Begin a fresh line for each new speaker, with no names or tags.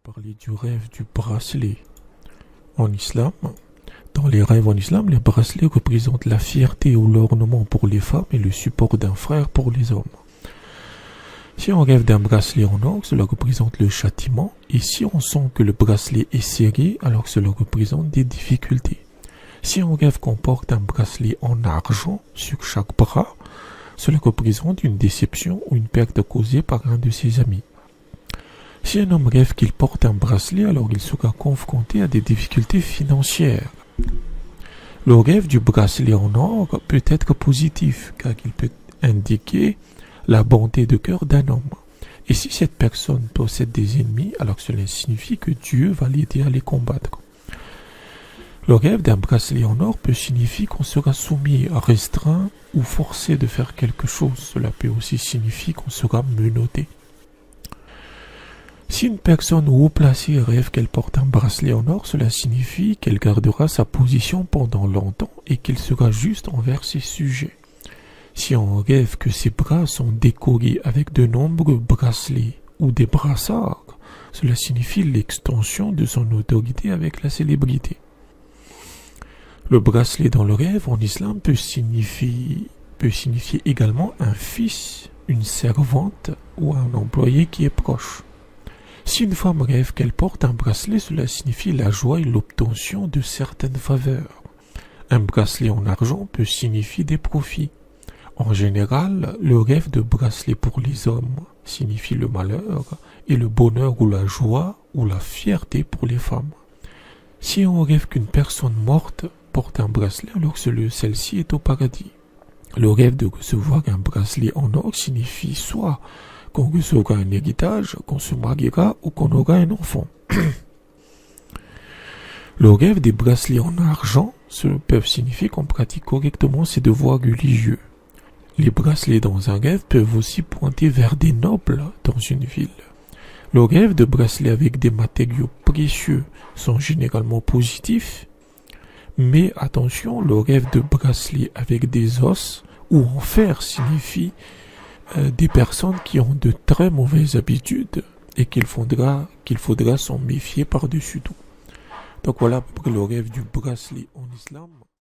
parler du rêve du bracelet. En islam, dans les rêves en islam, les bracelets représentent la fierté ou l'ornement pour les femmes et le support d'un frère pour les hommes. Si on rêve d'un bracelet en or, cela représente le châtiment, et si on sent que le bracelet est serré, alors cela représente des difficultés. Si on rêve qu'on porte un bracelet en argent sur chaque bras, cela représente une déception ou une perte causée par un de ses amis. Si un homme rêve qu'il porte un bracelet, alors il sera confronté à des difficultés financières. Le rêve du bracelet en or peut être positif, car il peut indiquer la bonté de cœur d'un homme. Et si cette personne possède des ennemis, alors cela signifie que Dieu va l'aider à les combattre. Le rêve d'un bracelet en or peut signifier qu'on sera soumis, restreint ou forcé de faire quelque chose. Cela peut aussi signifier qu'on sera menotté. Si une personne haut placée rêve qu'elle porte un bracelet en or, cela signifie qu'elle gardera sa position pendant longtemps et qu'elle sera juste envers ses sujets. Si on rêve que ses bras sont décorés avec de nombreux bracelets ou des brassards, cela signifie l'extension de son autorité avec la célébrité. Le bracelet dans le rêve en islam peut signifier également un fils, une servante ou un employé qui est proche. Si une femme rêve qu'elle porte un bracelet, cela signifie la joie et l'obtention de certaines faveurs. Un bracelet en argent peut signifier des profits. En général, le rêve de bracelet pour les hommes signifie le malheur et le bonheur ou la joie ou la fierté pour les femmes. Si on rêve qu'une personne morte porte un bracelet, alors celle-ci est au paradis. Le rêve de recevoir un bracelet en or signifie soit qu'on recevra un héritage, qu'on se mariera ou qu'on aura un enfant. Le rêve des bracelets en argent peuvent signifier qu'on pratique correctement ses devoirs religieux. Les bracelets dans un rêve peuvent aussi pointer vers des nobles dans une ville. Le rêve de bracelets avec des matériaux précieux sont généralement positifs, mais attention, le rêve de bracelets avec des os ou en fer signifie des personnes qui ont de très mauvaises habitudes et qu'il faudra s'en méfier par-dessus tout. Donc voilà à peu près le rêve du bracelet en islam.